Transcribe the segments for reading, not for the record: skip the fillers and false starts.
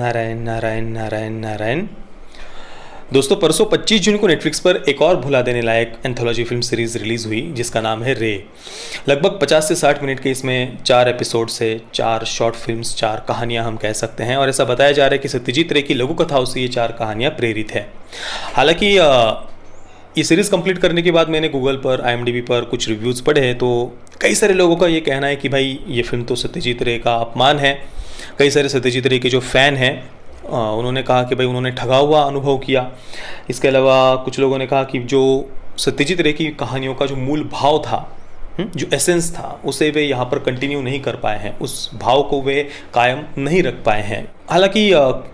नारायण नारायण नारायण नारायण। दोस्तों, परसों 25 जून को नेटफ्लिक्स पर एक और भुला देने लायक एंथोलॉजी फिल्म सीरीज रिलीज हुई जिसका नाम है रे। लगभग 50 से 60 मिनट के इसमें 4 एपिसोड से 4 शॉर्ट फिल्म्स, 4 कहानियां हम कह सकते हैं। और ऐसा बताया जा रहा है कि सत्यजीत रे की लघु कथाओं से ये 4 कहानियां प्रेरित है। हालांकि ये सीरीज़ कंप्लीट करने के बाद मैंने गूगल पर, IMDb पर कुछ रिव्यूज़ पढ़े तो कई सारे लोगों का ये कहना है कि भाई ये फिल्म तो सत्यजीत रे का अपमान है। कई सारे सत्यजीत रे के जो फ़ैन हैं उन्होंने कहा कि भाई उन्होंने ठगा हुआ अनुभव किया। इसके अलावा कुछ लोगों ने कहा कि जो सत्यजीत रे की कहानियों का जो मूल भाव था, जो एसेंस था, उसे वे यहाँ पर कंटिन्यू नहीं कर पाए हैं, उस भाव को वे कायम नहीं रख पाए हैं। हालांकि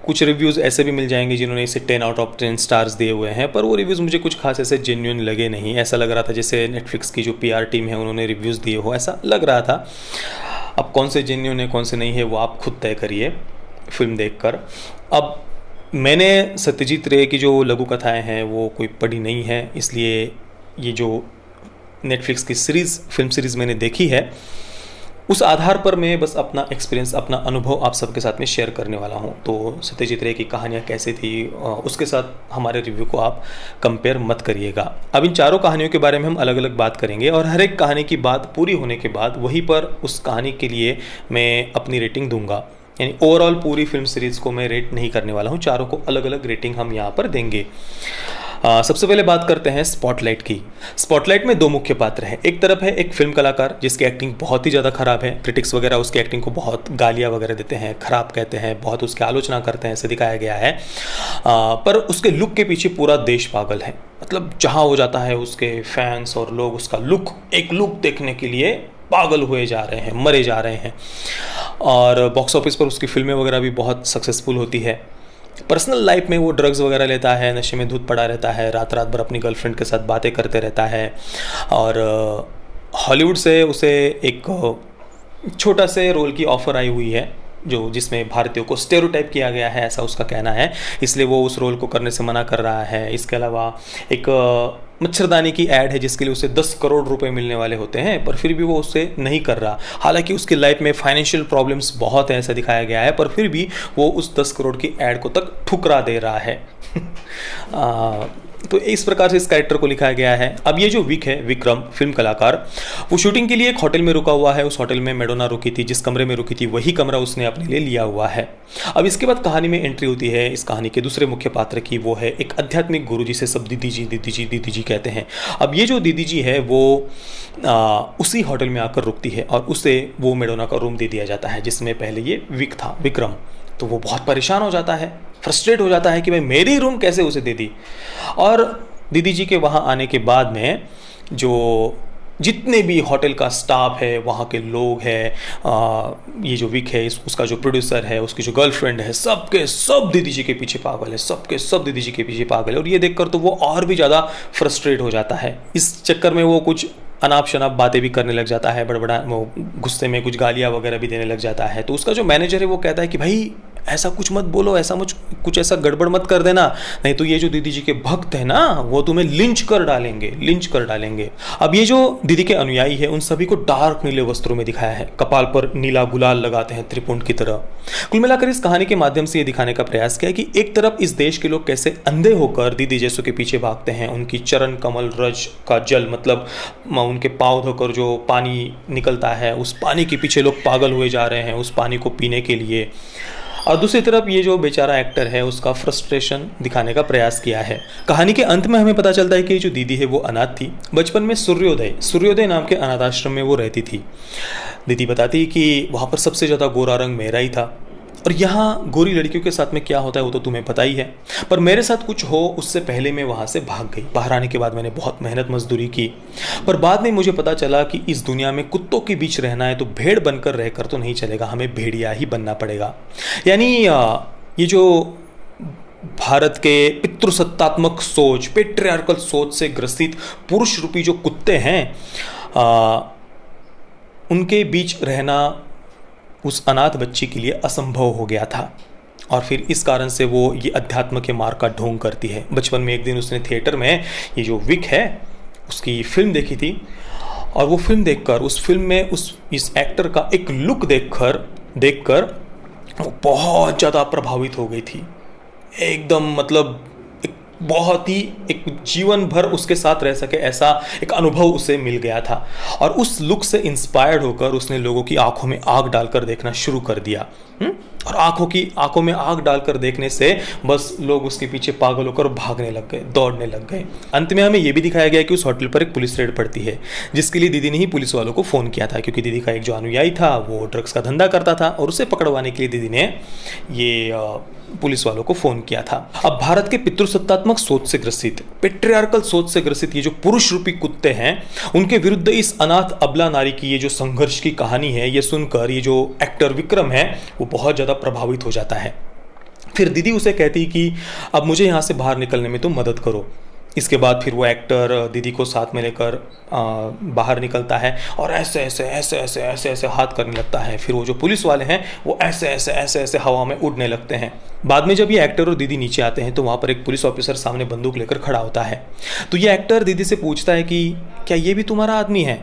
कुछ रिव्यूज़ ऐसे भी मिल जाएंगे जिन्होंने इसे 10 आउट ऑफ 10 स्टार्स दिए हुए हैं, पर वो रिव्यूज़ मुझे कुछ खास ऐसे जेन्युइन लगे नहीं। ऐसा लग रहा था जैसे नेटफ्लिक्स की जो PR टीम है उन्होंने रिव्यूज़ दिए हो, ऐसा लग रहा था। अब कौन से जेन्युइन है कौन से नहीं है वो आप खुद तय करिए फिल्म देखकर। अब मैंने सत्यजीत रे की जो लघु कथाएँ हैं वो कोई पढ़ी नहीं है, इसलिए ये जो नेटफ्लिक्स की फिल्म सीरीज़ मैंने देखी है उस आधार पर मैं बस अपना एक्सपीरियंस, अपना अनुभव आप सबके साथ में शेयर करने वाला हूँ। तो सत्यजीत रे की कहानियाँ कैसी थी उसके साथ हमारे रिव्यू को आप कंपेयर मत करिएगा। अब इन चारों कहानियों के बारे में हम अलग अलग बात करेंगे और हर एक कहानी की बात पूरी होने के बाद वहीं पर उस कहानी के लिए मैं अपनी रेटिंग दूंगा। यानी ओवरऑल पूरी फिल्म सीरीज़ को मैं रेट नहीं करने वाला हूँ, चारों को अलग अलग रेटिंग हम यहाँ पर देंगे। सबसे पहले बात करते हैं स्पॉटलाइट की। स्पॉटलाइट में 2 मुख्य पात्र हैं। एक तरफ है एक फिल्म कलाकार जिसकी एक्टिंग बहुत ही ज़्यादा ख़राब है। क्रिटिक्स वगैरह उसकी एक्टिंग को बहुत गालियाँ वगैरह देते हैं, ख़राब कहते हैं, बहुत उसकी आलोचना करते हैं, ऐसे दिखाया गया है। पर उसके लुक के पीछे पूरा देश पागल है। मतलब जहाँ हो जाता है उसके फैंस और लोग उसका एक लुक देखने के लिए पागल हुए जा रहे हैं, मरे जा रहे हैं। और बॉक्स ऑफिस पर उसकी फिल्में वगैरह भी बहुत सक्सेसफुल होती है। पर्सनल लाइफ में वो ड्रग्स वगैरह लेता है, नशे में धुत पड़ा रहता है, रात रात भर अपनी गर्लफ्रेंड के साथ बातें करते रहता है। और हॉलीवुड से उसे एक छोटा से रोल की ऑफ़र आई हुई है जिसमें भारतीयों को स्टेरियोटाइप किया गया है, ऐसा उसका कहना है, इसलिए वो उस रोल को करने से मना कर रहा है। इसके अलावा एक मच्छरदानी की ऐड है जिसके लिए उसे 10 करोड़ रुपए मिलने वाले होते हैं, पर फिर भी वो उससे नहीं कर रहा। हालांकि उसकी लाइफ में फाइनेंशियल प्रॉब्लम्स बहुत है, ऐसा दिखाया गया है, पर फिर भी वो उस 10 करोड़ की ऐड को तक ठुकरा दे रहा है। तो इस प्रकार से इस कैरेक्टर को लिखाया गया है। अब ये जो विक है, विक्रम फिल्म कलाकार, वो शूटिंग के लिए एक होटल में रुका हुआ है। उस होटल में मैडोना रुकी थी, जिस कमरे में रुकी थी वही कमरा उसने अपने लिए लिया हुआ है। अब इसके बाद कहानी में एंट्री होती है इस कहानी के दूसरे मुख्य पात्र की, वो है एक आध्यात्मिक गुरु जिसे सब दीदी जी कहते हैं। अब ये जो दीदी जी है वो उसी होटल में आकर रुकती है और उसे वो मैडोना का रूम दे दिया जाता है जिसमें पहले ये विक था, विक्रम। तो वो बहुत परेशान हो जाता है, फ्रस्ट्रेट हो जाता है कि भाई मेरी रूम कैसे उसे दे दी। और दीदी जी के वहाँ आने के बाद में जो जितने भी होटल का स्टाफ है, वहाँ के लोग हैं, ये जो विक है, उसका जो प्रोड्यूसर है, उसकी जो गर्लफ्रेंड है, सबके सब दीदी जी के पीछे पागल है, सबके सब दीदी जी के पीछे पागल है। और ये देखकर तो वो और भी ज़्यादा फ्रस्ट्रेट हो जाता है। इस चक्कर में वो कुछ अनाप शनाप बातें भी करने लग जाता है, बड़बड़ा वो गुस्से में कुछ गालियाँ वगैरह भी देने लग जाता है। तो उसका जो मैनेजर है वो कहता है कि भाई ऐसा कुछ मत बोलो, कुछ ऐसा गड़बड़ मत कर देना, नहीं तो ये जो दीदी जी के भक्त है ना वो तुम्हें लिंच कर डालेंगे। अब ये जो दीदी के अनुयायी है उन सभी को डार्क नीले वस्त्रों में दिखाया है, कपाल पर नीला गुलाल लगाते हैं त्रिपुंड की तरह। कुल मिलाकर इस कहानी के माध्यम से ये दिखाने का प्रयास किया है कि एक तरफ इस देश के लोग कैसे अंधे होकर दीदी जैसों के पीछे भागते हैं, उनकी चरण कमल रज का जल, मतलब उनके पाँव धोकर जो पानी निकलता है उस पानी के पीछे लोग पागल हुए जा रहे हैं, उस पानी को पीने के लिए। और दूसरी तरफ ये जो बेचारा एक्टर है उसका फ्रस्ट्रेशन दिखाने का प्रयास किया है। कहानी के अंत में हमें पता चलता है कि जो दीदी है वो अनाथ थी। बचपन में सूर्योदय नाम के अनाथ आश्रम में वो रहती थी। दीदी बताती है कि वहाँ पर सबसे ज़्यादा गोरा रंग मेरा ही था, और यहाँ गोरी लड़कियों के साथ में क्या होता है वो तो तुम्हें पता ही है। पर मेरे साथ कुछ हो उससे पहले मैं वहाँ से भाग गई। बाहर आने के बाद मैंने बहुत मेहनत मजदूरी की, पर बाद में मुझे पता चला कि इस दुनिया में कुत्तों के बीच रहना है तो भेड़ बनकर रहकर तो नहीं चलेगा, हमें भेड़िया ही बनना पड़ेगा। यानी ये जो भारत के पितृसत्तात्मक सोच, पेट्रियार्कल सोच से ग्रसित पुरुष रूपी जो कुत्ते हैं, उनके बीच रहना उस अनाथ बच्ची के लिए असंभव हो गया था। और फिर इस कारण से वो ये अध्यात्म के मार्ग का ढोंग करती है। बचपन में एक दिन उसने थिएटर में ये जो विक है उसकी फिल्म देखी थी, और वो फिल्म देखकर उस फिल्म में इस एक्टर का एक लुक देखकर वो बहुत ज़्यादा प्रभावित हो गई थी, एकदम मतलब एक बहुत ही एक जीवन भर उसके साथ रह सके ऐसा एक अनुभव उसे मिल गया था। और उस लुक से इंस्पायर्ड होकर उसने लोगों की आंखों में आग डालकर देखना शुरू कर दिया। और आंखों में आग डालकर देखने से बस लोग उसके पीछे पागल होकर भागने लग गए, दौड़ने लग गए। अंत में हमें यह भी दिखाया गया कि उस होटल पर एक पुलिस रेड पड़ती है, जिसके लिए दीदी ने ही पुलिस वालों को फ़ोन किया था, क्योंकि दीदी का एक जो अनुयायी था वो ड्रग्स का धंधा करता था और उसे पकड़वाने के लिए दीदी ने ये पुलिस वालों को फ़ोन किया था। अब भारत के पितृसत्तात्मक सोच से ग्रसित, पेट्रियार्कल सोच से ग्रसित ये जो पुरुष रूपी कुत्ते हैं, उनके विरुद्ध इस अनाथ अबला नारी की ये जो संघर्ष की कहानी है, ये सुनकर ये जो एक्टर विक्रम है वो बहुत ज़्यादा प्रभावित हो जाता है। फिर दीदी उसे कहती कि अब मुझे यहाँ से बाहर निकलने में तुम मदद करो। इसके बाद फिर वो एक्टर दीदी को साथ में लेकर बाहर निकलता है और ऐसे ऐसे ऐसे ऐसे ऐसे ऐसे हाथ करने लगता है। फिर वो जो पुलिस वाले हैं वो ऐसे ऐसे ऐसे ऐसे हवा में उड़ने लगते हैं। बाद में जब ये एक्टर और दीदी नीचे आते हैं तो वहाँ पर एक पुलिस ऑफिसर सामने बंदूक लेकर खड़ा होता है। तो ये एक्टर दीदी से पूछता है कि क्या ये भी तुम्हारा आदमी है?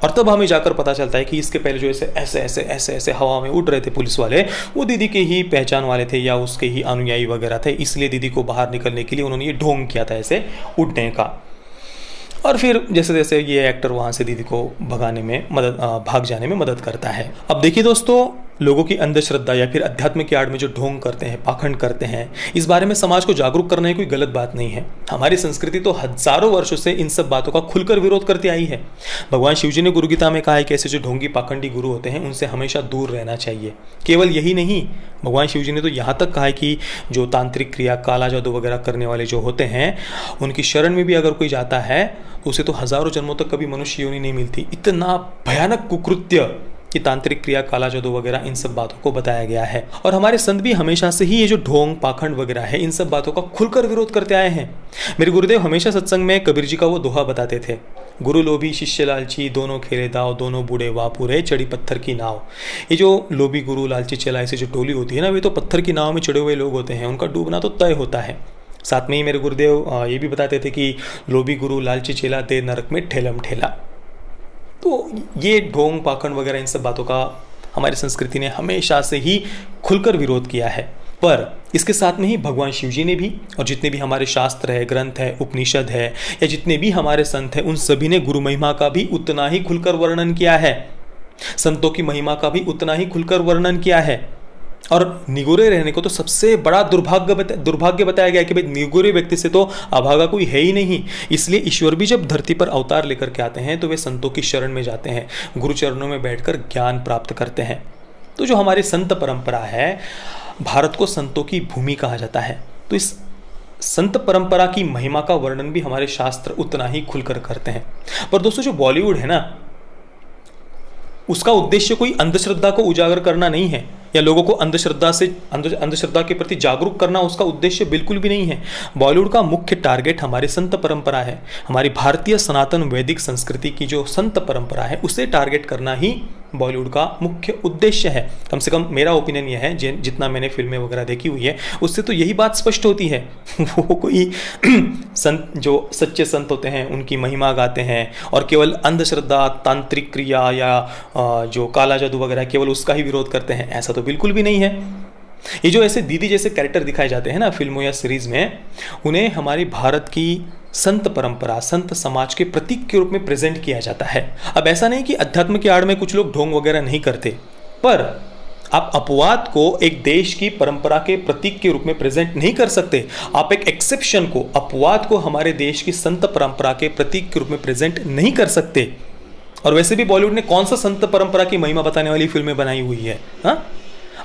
और तब हमें जाकर पता चलता है कि इसके पहले जो ऐसे ऐसे ऐसे ऐसे ऐसे हवा में उड़ रहे थे पुलिस वाले, वो दीदी के ही पहचान वाले थे या उसके ही अनुयायी वगैरह थे। इसलिए दीदी को बाहर निकलने के लिए उन्होंने ये ढोंग किया था ऐसे उड़ने का। और फिर जैसे जैसे ये एक्टर वहाँ से दीदी को भाग जाने में मदद करता है। अब देखिए दोस्तों, लोगों की अंधश्रद्धा या फिर अध्यात्म की आड़ में जो ढोंग करते हैं, पाखंड करते हैं, इस बारे में समाज को जागरूक करना ही कोई गलत बात नहीं है। हमारी संस्कृति तो हजारों वर्षों से इन सब बातों का खुलकर विरोध करती आई है। भगवान शिव जी ने गुरु गीता में कहा है कि ऐसे जो ढोंगी पाखंडी गुरु होते हैं उनसे हमेशा दूर रहना चाहिए। केवल यही नहीं, भगवान शिव जी ने तो यहाँ तक कहा है कि जो तांत्रिक क्रिया, काला जादू वगैरह करने वाले जो होते हैं, उनकी शरण में भी अगर कोई जाता है तो उसे तो हजारों जन्मों तक कभी मनुष्य योनि नहीं मिलती। इतना भयानक कुकृत्य कि तांत्रिक क्रिया, काला जादू वगैरह, इन सब बातों को बताया गया है। और हमारे संत भी हमेशा से ही ये जो ढोंग, पाखंड वगैरह है, इन सब बातों का खुलकर विरोध करते आए हैं। मेरे गुरुदेव हमेशा सत्संग में कबीर जी का वो दोहा बताते थे, गुरु लोभी शिष्य लालची, दोनों खेले दाव, दोनों बूढ़े वापुरे, चढ़ी पत्थर की नाव। ये जो लोभी गुरु लालची चला ऐसी जो टोली होती है ना, वे तो पत्थर की नाव में चढ़े हुए लोग होते हैं, उनका डूबना तो तय होता है। साथ में ही मेरे गुरुदेव ये भी बताते थे कि लोभी गुरु लालची चेला, दे नरक में ठेलम ठेला। तो ये ढोंग, पाखंड वगैरह इन सब बातों का हमारी संस्कृति ने हमेशा से ही खुलकर विरोध किया है। पर इसके साथ में ही भगवान शिव जी ने भी, और जितने भी हमारे शास्त्र है, ग्रंथ है, उपनिषद है, या जितने भी हमारे संत हैं, उन सभी ने गुरु महिमा का भी उतना ही खुलकर वर्णन किया है। संतों की महिमा का भी उतना ही खुलकर वर्णन किया है। और निगोरे रहने को तो सबसे बड़ा दुर्भाग्य बताया गया कि भाई निगोरे व्यक्ति से तो अभागा कोई है ही नहीं। इसलिए ईश्वर भी जब धरती पर अवतार लेकर के आते हैं तो वे संतों की शरण में जाते हैं, गुरु चरणों में बैठकर ज्ञान प्राप्त करते हैं। तो जो हमारी संत परंपरा है, भारत को संतों की भूमि कहा जाता है। तो इस संत परंपरा की महिमा का वर्णन भी हमारे शास्त्र उतना ही खुलकर करते हैं। पर दोस्तों, जो बॉलीवुड है ना, उसका उद्देश्य कोई अंधश्रद्धा को उजागर करना नहीं है, या लोगों को अंधश्रद्धा के प्रति जागरूक करना उसका उद्देश्य बिल्कुल भी नहीं है। बॉलीवुड का मुख्य टारगेट हमारी संत परंपरा है। हमारी भारतीय सनातन वैदिक संस्कृति की जो संत परंपरा है, उसे टारगेट करना ही बॉलीवुड का मुख्य उद्देश्य है। कम से कम मेरा ओपिनियन यह है, जितना मैंने फिल्में वगैरह देखी हुई है उससे तो यही बात स्पष्ट होती है। वो कोई संत, जो सच्चे संत होते हैं, उनकी महिमा गाते हैं और केवल अंधश्रद्धा, तांत्रिक क्रिया या जो काला जादू वगैरह केवल उसका ही विरोध करते हैं, ऐसा तो बिल्कुल भी नहीं है। ये जो ऐसे दीदी जैसे कैरेक्टर दिखाए जाते हैं ना फिल्मों या सीरीज में, उन्हें हमारी भारत की संत परंपरा, संत समाज के प्रतीक के रूप में प्रेजेंट किया जाता है। अब ऐसा नहीं कि अध्यात्म की आड़ में कुछ लोग ढोंग वगैरह नहीं करते, पर आप अपवाद को एक देश की परंपरा के प्रतीक के रूप में प्रेजेंट नहीं कर सकते। आप एक एक्सेप्शन को, अपवाद को हमारे देश की संत परंपरा के प्रतीक के रूप में प्रेजेंट नहीं कर सकते। और वैसे भी बॉलीवुड ने कौन सा संत परंपरा की महिमा बताने वाली फिल्में बनाई हुई है? हाँ,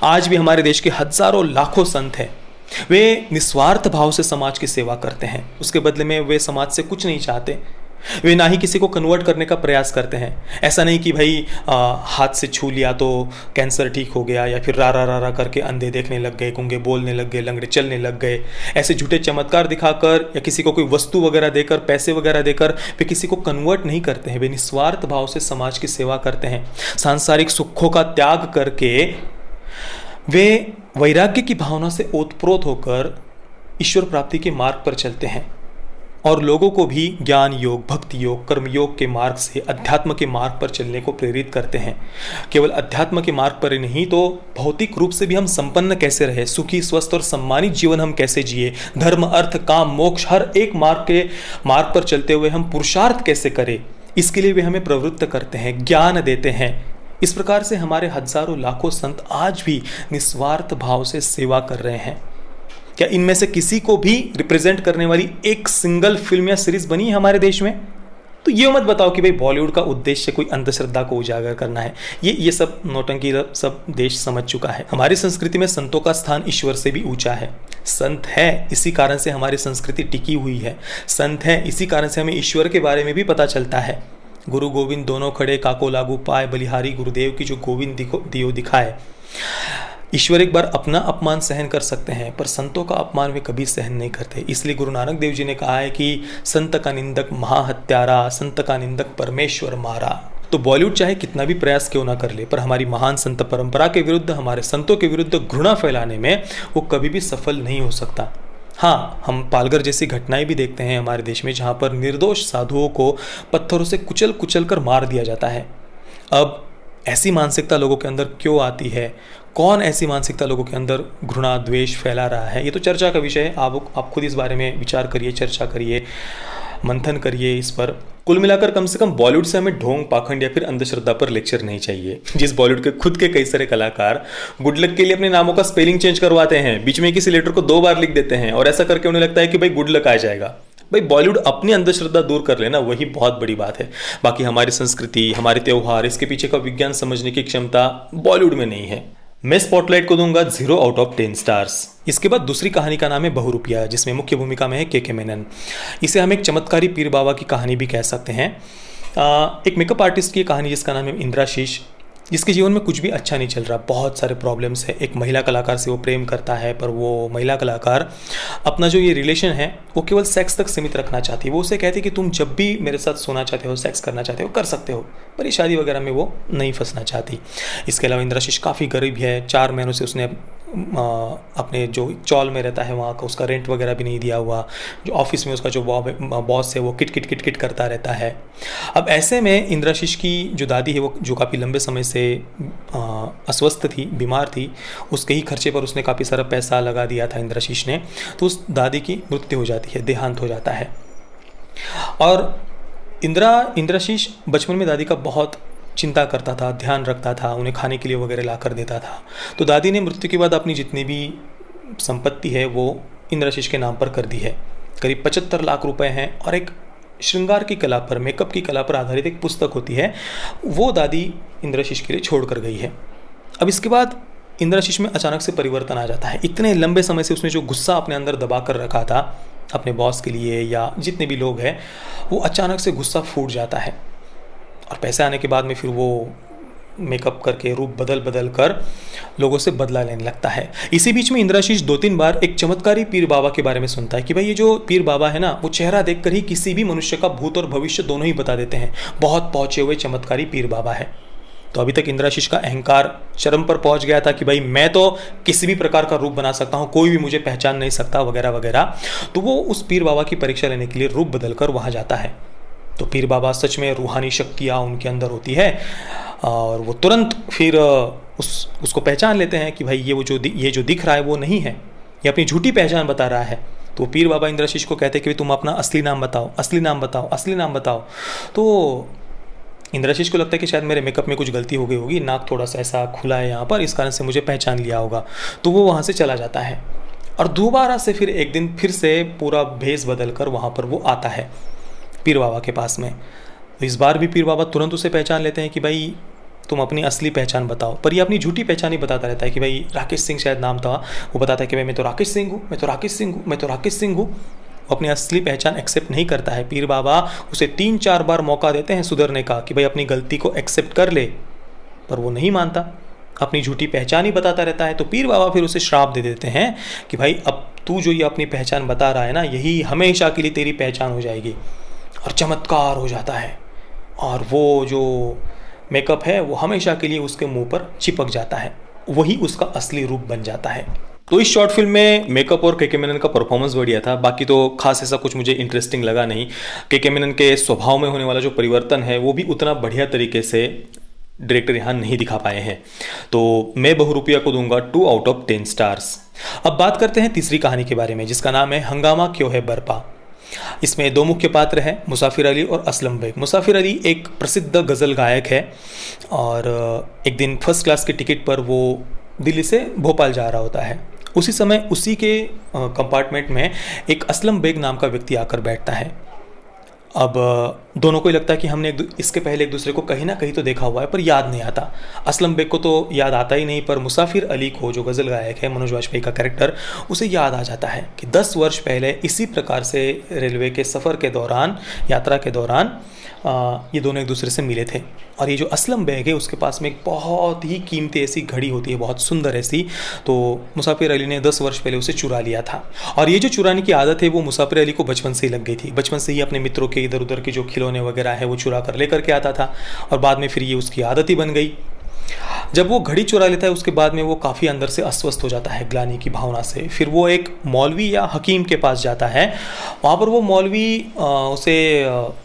आज भी हमारे देश के हजारों लाखों संत हैं, वे निस्वार्थ भाव से समाज की सेवा करते हैं। उसके बदले में वे समाज से कुछ नहीं चाहते। वे ना ही किसी को कन्वर्ट करने का प्रयास करते हैं। ऐसा नहीं कि भाई हाथ से छू लिया तो कैंसर ठीक हो गया, या फिर रा रा रा रा करके अंधे देखने लग गए, गूंगे बोलने लग गए, लंगड़े चलने लग गए। ऐसे झूठे चमत्कार दिखाकर या किसी को कोई वस्तु वगैरह देकर, पैसे वगैरह देकर वे किसी को कन्वर्ट नहीं करते हैं। वे निस्वार्थ भाव से समाज की सेवा करते हैं। सांसारिक सुखों का त्याग करके वे वैराग्य की भावना से ओतप्रोत होकर ईश्वर प्राप्ति के मार्ग पर चलते हैं। और लोगों को भी ज्ञान योग, भक्ति योग, कर्मयोग के मार्ग से अध्यात्म के मार्ग पर चलने को प्रेरित करते हैं। केवल अध्यात्म के मार्ग पर ही नहीं तो भौतिक रूप से भी हम संपन्न कैसे रहे, सुखी, स्वस्थ और सम्मानित जीवन हम कैसे जिए, धर्म, अर्थ, काम, मोक्ष, हर एक मार्ग पर चलते हुए हम पुरुषार्थ कैसे करें, इसके लिए वे हमें प्रवृत्त करते हैं, ज्ञान देते हैं। इस प्रकार से हमारे हजारों लाखों संत आज भी निस्वार्थ भाव से सेवा कर रहे हैं। क्या इनमें से किसी को भी रिप्रेजेंट करने वाली एक सिंगल फिल्म या सीरीज बनी है हमारे देश में? तो ये मत बताओ कि भाई बॉलीवुड का उद्देश्य कोई अंधश्रद्धा को उजागर करना है। ये सब नौटंकी सब देश समझ चुका है। हमारी संस्कृति में संतों का स्थान ईश्वर से भी ऊंचा है। संत है, इसी कारण से हमारी संस्कृति टिकी हुई है। संत है, इसी कारण से हमें ईश्वर के बारे में भी पता चलता है। गुरु गोविंद दोनों खड़े, काको लागू पाए, बलिहारी गुरुदेव की जो गोविंद दियो दिखाए। ईश्वर एक बार अपना अपमान सहन कर सकते हैं, पर संतों का अपमान वे कभी सहन नहीं करते। इसलिए गुरु नानक देव जी ने कहा है कि संत का निंदक महाहत्यारा, संत का निंदक परमेश्वर मारा। तो बॉलीवुड चाहे कितना भी प्रयास क्यों ना कर ले, पर हमारी महान संत परंपरा के विरुद्ध, हमारे संतों के विरुद्ध घृणा फैलाने में वो कभी भी सफल नहीं हो सकता। हाँ, हम पालघर जैसी घटनाएं भी देखते हैं हमारे देश में, जहाँ पर निर्दोष साधुओं को पत्थरों से कुचल कुचल कर मार दिया जाता है। अब ऐसी मानसिकता लोगों के अंदर क्यों आती है? कौन ऐसी मानसिकता लोगों के अंदर घृणा द्वेष फैला रहा है? ये तो चर्चा का विषय है। आप खुद इस बारे में विचार करिए, चर्चा करिए, मंथन करिए इस पर। कुल मिलाकर कम से कम बॉलीवुड से हमें ढोंग, पाखंड या फिर अंधश्रद्धा पर लेक्चर नहीं चाहिए। जिस बॉलीवुड के खुद के कई सारे कलाकार गुड लक के लिए अपने नामों का स्पेलिंग चेंज करवाते हैं, बीच में किसी लेटर को 2 बार लिख देते हैं और ऐसा करके उन्हें लगता है कि भाई गुड लक आ जाएगा। भाई बॉलीवुड अपनी अंधश्रद्धा दूर कर लेना, वही बहुत बड़ी बात है। बाकी हमारी संस्कृति, हमारे त्योहार, इसके पीछे का विज्ञान समझने की क्षमता बॉलीवुड में नहीं है। मैं स्पॉटलाइट को दूंगा 0 आउट ऑफ 10 स्टार्स। इसके बाद दूसरी कहानी का नाम है बहुरूपिया, जिसमें मुख्य भूमिका में है के मेनन। इसे हम एक चमत्कारी पीर बाबा की कहानी भी कह सकते हैं। एक मेकअप आर्टिस्ट की कहानी जिसका नाम है इंद्राशीष, जिसके जीवन में कुछ भी अच्छा नहीं चल रहा, बहुत सारे प्रॉब्लम्स है। एक महिला कलाकार से वो प्रेम करता है, पर वो महिला कलाकार अपना जो ये रिलेशन है वो केवल सेक्स तक सीमित रखना चाहती है। वो उसे कहती है कि तुम जब भी मेरे साथ सोना चाहते हो, सेक्स करना चाहते हो, कर सकते हो, पर ये शादी वगैरह में वो नहीं फंसना चाहती। इसके अलावा इंद्राशीष काफ़ी गरीब है। 4 महीनों से उसने अपने जो चौल में रहता है वहाँ का उसका रेंट वगैरह भी नहीं दिया हुआ। जो ऑफिस में उसका जो बॉस है वो किट किट किट किट करता रहता है। अब ऐसे में इंद्राशीष की जो दादी है वो जो काफ़ी लंबे समय से अस्वस्थ थी, बीमार थी, उसके ही खर्चे पर उसने काफ़ी सारा पैसा लगा दिया था इंद्राशीष ने। तो उस दादी की मृत्यु हो जाती है, देहांत हो जाता है। और इंद्राशीष बचपन में दादी का बहुत चिंता करता था, ध्यान रखता था, उन्हें खाने के लिए वगैरह ला कर देता था। तो दादी ने मृत्यु के बाद अपनी जितनी भी संपत्ति है वो इंद्राशीष के नाम पर कर दी है। करीब 75 लाख रुपए हैं और एक श्रृंगार की कला पर, मेकअप की कला पर आधारित एक पुस्तक होती है, वो दादी इंद्राशीष के लिए छोड़ कर गई है। अब इसके बाद इंद्राशीष में अचानक से परिवर्तन आ जाता है। इतने लंबे समय से उसने जो गुस्सा अपने अंदर दबा कर रखा था अपने बॉस के लिए या जितने भी लोग हैं, वो अचानक से गुस्सा फूट जाता है। और पैसे आने के बाद में फिर वो मेकअप करके रूप बदल कर लोगों से बदला लेने लगता है। इसी बीच में इंद्राशीष 2-3 बार एक चमत्कारी पीर बाबा के बारे में सुनता है कि भाई ये जो पीर बाबा है ना, वो चेहरा देखकर ही किसी भी मनुष्य का भूत और भविष्य दोनों ही बता देते हैं। बहुत पहुंचे हुए चमत्कारी पीर बाबा है। तो अभी तक इंद्राशीष का अहंकार चरम पर पहुंच गया था कि भाई मैं तो किसी भी प्रकार का रूप बना सकता हूं, कोई भी मुझे पहचान नहीं सकता वगैरह वगैरह। तो वो उस पीर बाबा की परीक्षा लेने के लिए रूप बदलकर वहां जाता है। तो पीर बाबा सच में रूहानी शक्तियाँ उनके अंदर होती है और वो तुरंत फिर उसको पहचान लेते हैं कि भाई ये जो दिख रहा है वो नहीं है, ये अपनी झूठी पहचान बता रहा है। तो पीर बाबा इंद्राशीष को कहते हैं कि तुम अपना असली नाम बताओ, असली नाम बताओ, असली नाम बताओ। तो इंद्राशीष को लगता है कि शायद मेरे मेकअप में कुछ गलती हो गई होगी, नाक थोड़ा सा ऐसा खुला है यहाँ पर, इस कारण से मुझे पहचान लिया होगा। तो वो वहाँ से चला जाता है और दोबारा से फिर एक दिन फिर से पूरा भेष बदल कर वहाँ पर वो आता है पीर बाबा के पास में। तो इस बार भी पीर बाबा तुरंत उसे पहचान लेते हैं कि भाई तुम अपनी असली पहचान बताओ। पर ये अपनी झूठी पहचान ही बताता रहता है कि भाई राकेश सिंह शायद नाम था। वो बताता है कि भाई मैं तो राकेश सिंह हूँ, मैं तो राकेश सिंह हूँ, मैं तो राकेश सिंह हूँ। अपनी असली पहचान एक्सेप्ट नहीं करता है। पीर बाबा उसे 3-4 बार मौका देते हैं सुधरने का कि भाई अपनी गलती को एक्सेप्ट कर ले, पर वो नहीं मानता, अपनी झूठी पहचान ही बताता रहता है। तो पीर बाबा फिर उसे श्राप दे देते हैं कि भाई अब तू जो ये अपनी पहचान बता रहा है ना, यही हमेशा के लिए तेरी पहचान हो जाएगी। और चमत्कार हो जाता है और वो जो मेकअप है वो हमेशा के लिए उसके मुंह पर चिपक जाता है, वही उसका असली रूप बन जाता है। तो इस शॉर्ट फिल्म में मेकअप और के मेनन का परफॉर्मेंस बढ़िया था, बाकी तो खास ऐसा कुछ मुझे इंटरेस्टिंग लगा नहीं। के मेनन के स्वभाव में होने वाला जो परिवर्तन है वो भी उतना बढ़िया तरीके से डायरेक्टर यहाँ नहीं दिखा पाए हैं। तो मैं बहुरूपिया को दूंगा 2 आउट ऑफ 10 स्टार्स। अब बात करते हैं तीसरी कहानी के बारे में, जिसका नाम है हंगामा क्यों है बरपा। इसमें 2 मुख्य पात्र हैं, मुसाफिर अली और असलम बेग। मुसाफिर अली एक प्रसिद्ध गज़ल गायक है और एक दिन फर्स्ट क्लास के टिकट पर वो दिल्ली से भोपाल जा रहा होता है। उसी समय उसी के कंपार्टमेंट में एक असलम बेग नाम का व्यक्ति आकर बैठता है। अब दोनों को ही लगता है कि हमने इसके पहले एक दूसरे को कहीं ना कहीं तो देखा हुआ है, पर याद नहीं आता। असलम बेग को तो याद आता ही नहीं, पर मुसाफिर अली को, जो गज़ल गायक है मनोज वाजपेयी का कैरेक्टर, उसे याद आ जाता है कि 10 वर्ष पहले इसी प्रकार से रेलवे के सफ़र के दौरान, यात्रा के दौरान ये दोनों एक दूसरे से मिले थे। और ये जो असलम बेग है उसके पास में एक बहुत ही कीमती ऐसी घड़ी होती है, बहुत सुंदर ऐसी, तो मुसाफिर अली ने 10 वर्ष पहले उसे चुरा लिया था। और ये जो चुराने की आदत है वो मुसाफिर अली को बचपन से ही लग गई थी। बचपन से ही अपने मित्रों के इधर उधर के जो खिलौने वगैरह है वो चुरा कर लेकर के आता था और बाद में फिर ये उसकी आदत ही बन गई। जब वो घड़ी चुरा लेता है उसके बाद में वो काफ़ी अंदर से अस्वस्थ हो जाता है, ग्लानि की भावना से। फिर वो एक मौलवी या हकीम के पास जाता है। वहाँ पर वो मौलवी उसे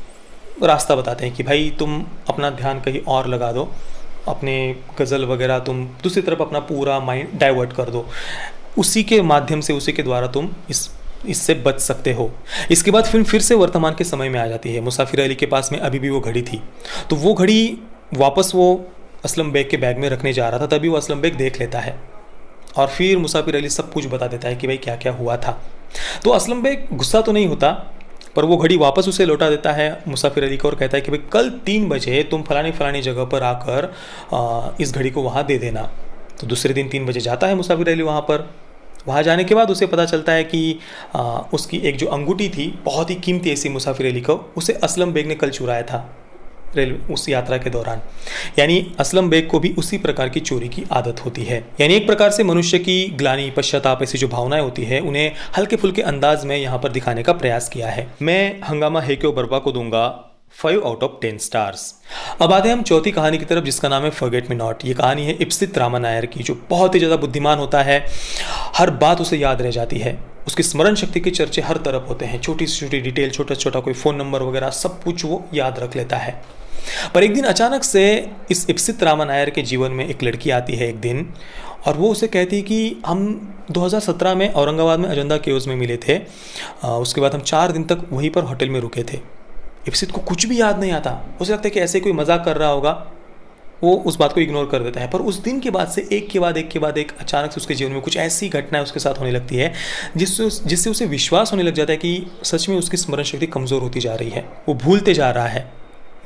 रास्ता बताते हैं कि भाई तुम अपना ध्यान कहीं और लगा दो, अपने गज़ल वगैरह तुम दूसरी तरफ अपना पूरा माइंड डाइवर्ट कर दो, उसी के माध्यम से, उसी के द्वारा तुम इससे बच सकते हो। इसके बाद फिल्म फिर से वर्तमान के समय में आ जाती है। मुसाफिर अली के पास में अभी भी वो घड़ी थी, तो वो घड़ी वापस वो असलम बेग के बैग में रखने जा रहा था, तभी वो असलम बेग देख लेता है और फिर मुसाफिर अली सब कुछ बता देता है कि भाई क्या क्या हुआ था। तो असलम बेग गुस्सा तो नहीं होता, पर वो घड़ी वापस उसे लौटा देता है मुसाफिर अली को और कहता है कि भाई कल 3 बजे तुम फलानी जगह पर आकर इस घड़ी को वहाँ दे देना। तो दूसरे दिन 3 बजे जाता है मुसाफिर अली वहाँ पर। वहाँ जाने के बाद उसे पता चलता है कि उसकी एक जो अंगूठी थी, बहुत ही कीमती ऐसी, मुसाफिर अली को, उसे असलम बेग ने कल चुराया था रेलवे उस यात्रा के दौरान। यानी असलम बेग को भी उसी प्रकार की चोरी की आदत होती है। यानी एक प्रकार से मनुष्य की ग्लानि, पश्चाताप, ऐसी जो भावनाएं होती है उन्हें हल्के फुल्के अंदाज में यहाँ पर दिखाने का प्रयास किया है। मैं हंगामा है क्यों बरपा को दूंगा 5 आउट ऑफ 10 स्टार्स। अब आते हैं हम चौथी कहानी की तरफ, जिसका नाम है फॉरगेट मी नॉट। ये कहानी है इप्सित रामा नायर की, जो बहुत ही ज़्यादा बुद्धिमान होता है। हर बात उसे याद रह जाती है, उसकी स्मरण शक्ति के चर्चे हर तरफ होते हैं। छोटी से छोटी डिटेल, छोटा छोटा कोई फ़ोन नंबर वगैरह सब कुछ वो याद रख लेता है। पर एक दिन अचानक से इस इप्सित रामा नायर के जीवन में एक लड़की आती है एक दिन, और वो उसे कहती है कि हम 2017 में औरंगाबाद में अजंता केव्स में मिले थे। उसके बाद हम 4 दिन तक वहीं पर होटल में रुके थे। इप्सित को कुछ भी याद नहीं आता, उसे लगता है कि ऐसे कोई मजाक कर रहा होगा, वो उस बात को इग्नोर कर देता है। पर उस दिन के बाद से एक के बाद एक अचानक से उसके जीवन में कुछ ऐसी घटनाएं उसके साथ होने लगती है जिससे उसे विश्वास होने लग जाता है कि सच में उसकी स्मरण शक्ति कमज़ोर होती जा रही है, वो भूलते जा रहा है।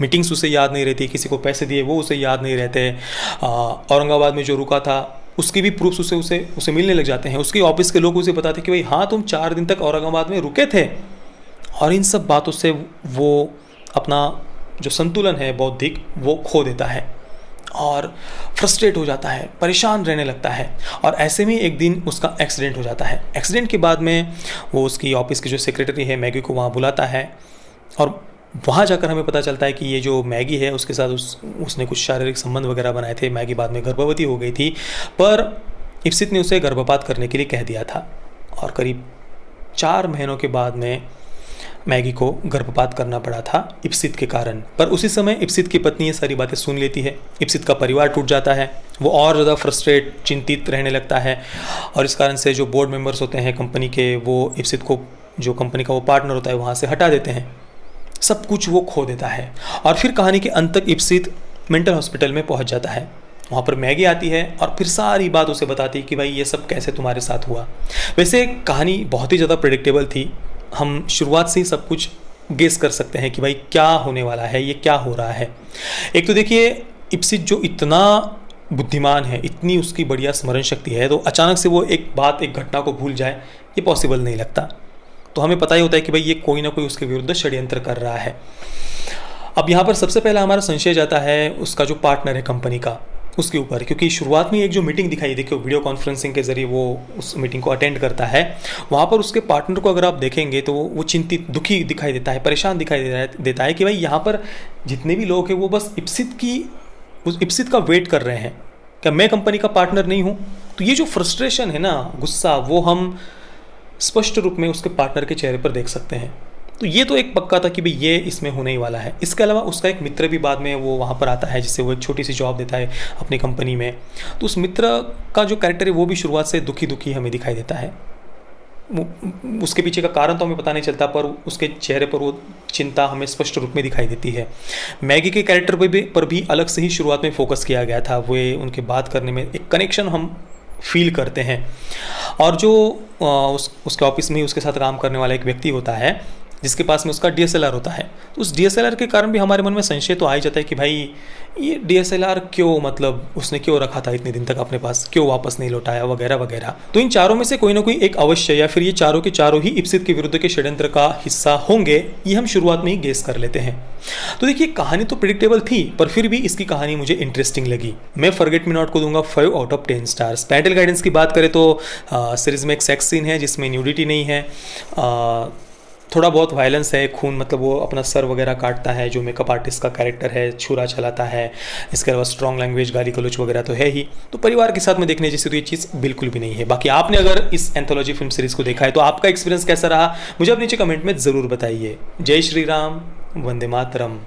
मीटिंग्स उसे याद नहीं रहती, किसी को पैसे दिए वो उसे याद नहीं रहते, औरंगाबाद में जो रुका था उसके भी प्रूफ्स उसे मिलने लग जाते हैं। उसके ऑफिस के लोग उसे बताते हैं कि भाई हाँ तुम 4 दिन तक औरंगाबाद में रुके थे। और इन सब बातों से वो अपना जो संतुलन है बौद्धिक, वो खो देता है और फ्रस्ट्रेट हो जाता है, परेशान रहने लगता है। और ऐसे में एक दिन उसका एक्सीडेंट हो जाता है। एक्सीडेंट के बाद में वो उसकी ऑफिस की जो सेक्रेटरी है मैगी को वहाँ बुलाता है, और वहाँ जाकर हमें पता चलता है कि ये जो मैगी है उसके साथ उसने कुछ शारीरिक संबंध वगैरह बनाए थे। मैगी बाद में गर्भवती हो गई थी, पर इप्सित ने उसे गर्भपात करने के लिए कह दिया था, और करीब 4 महीनों के बाद में मैगी को गर्भपात करना पड़ा था इप्सित के कारण। पर उसी समय इप्सित की पत्नी ये सारी बातें सुन लेती है। इप्सित का परिवार टूट जाता है, वो और ज़्यादा फ्रस्ट्रेट, चिंतित रहने लगता है, और इस कारण से जो बोर्ड मेंबर्स होते हैं कंपनी के, वो इप्सित को, जो कंपनी का वो पार्टनर होता है, वहाँ से हटा देते हैं। सब कुछ वो खो देता है। और फिर कहानी के अंत तक इप्सित मेंटल हॉस्पिटल में पहुँच जाता है। वहाँ पर मैगी आती है और फिर सारी बात उसे बताती है कि भाई ये सब कैसे तुम्हारे साथ हुआ। वैसे कहानी बहुत ही ज़्यादा प्रेडिक्टेबल थी, हम शुरुआत से ही सब कुछ गेस कर सकते हैं कि भाई क्या होने वाला है, ये क्या हो रहा है। एक तो देखिए इप्सित जो इतना बुद्धिमान है, इतनी उसकी बढ़िया स्मरण शक्ति है, तो अचानक से वो एक घटना को भूल जाए, ये पॉसिबल नहीं लगता। तो हमें पता ही होता है कि भाई ये कोई ना कोई उसके विरुद्ध षड्यंत्र कर रहा है। अब यहाँ पर सबसे पहला हमारा संशय जाता है उसका जो पार्टनर है कंपनी का, उसके ऊपर, क्योंकि शुरुआत में एक जो मीटिंग दिखाई, देखिए वीडियो कॉन्फ्रेंसिंग के जरिए वो उस मीटिंग को अटेंड करता है। वहाँ पर उसके पार्टनर को अगर आप देखेंगे तो वो चिंतित, दुखी दिखाई देता है, परेशान दिखाई देता है कि भाई यहाँ पर जितने भी लोग हैं वो बस इप्सित का वेट कर रहे हैं। क्या मैं कंपनी का पार्टनर नहीं हूँ तो ये जो फ्रस्ट्रेशन है ना, गुस्सा, वो हम स्पष्ट रूप में उसके पार्टनर के चेहरे पर देख सकते हैं। तो ये तो एक पक्का था कि भाई ये इसमें होने ही वाला है। इसके अलावा उसका एक मित्र भी बाद में वो वहाँ पर आता है, जिससे वो एक छोटी सी जॉब देता है अपनी कंपनी में। तो उस मित्र का जो कैरेक्टर है वो भी शुरुआत से दुखी दुखी हमें दिखाई देता है। उसके पीछे का कारण तो हमें पता नहीं चलता, पर उसके चेहरे पर वो चिंता हमें स्पष्ट रूप में दिखाई देती है। मैगी के कैरेक्टर पर भी अलग से ही शुरुआत में फोकस किया गया था। वो उनके बात करने में एक कनेक्शन हम फील करते हैं। और जो उसके ऑफिस में ही उसके साथ काम करने वाला एक व्यक्ति होता है, जिसके पास में उसका DSLR होता है, तो उस DSLR के कारण भी हमारे मन में संशय तो आ ही जाता है कि भाई ये DSLR क्यों, मतलब उसने क्यों रखा था इतने दिन तक अपने पास, क्यों वापस नहीं लौटाया, वगैरह वगैरह। तो इन चारों में से कोई ना कोई एक अवश्य, या फिर ये चारों के चारों ही इप्सित के विरुद्ध के षड्यंत्र का हिस्सा होंगे, ये हम शुरुआत में ही गेस कर लेते हैं। तो देखिए, कहानी तो प्रिडिक्टेबल थी, पर फिर भी इसकी कहानी मुझे इंटरेस्टिंग लगी। मैं फॉरगेट मी नॉट को दूंगा 5 out of 10 stars. Parental guidance की बात करें तो सीरीज में एक सेक्स सीन है जिसमें न्यूडिटी नहीं है, थोड़ा बहुत वायलेंस है, खून, मतलब वो अपना सर वगैरह काटता है, जो मेकअप आर्टिस्ट का कैरेक्टर है, छुरा चलाता है। इसके अलावा स्ट्रॉन्ग लैंग्वेज, गाली गलौज वगैरह तो है ही। तो परिवार के साथ में देखने जैसी तो ये चीज़ बिल्कुल भी नहीं है। बाकी आपने अगर इस एंथोलॉजी फिल्म सीरीज़ को देखा है तो आपका एक्सपीरियंस कैसा रहा, मुझे अब नीचे कमेंट में ज़रूर बताइए। जय श्री राम, वंदे मातरम।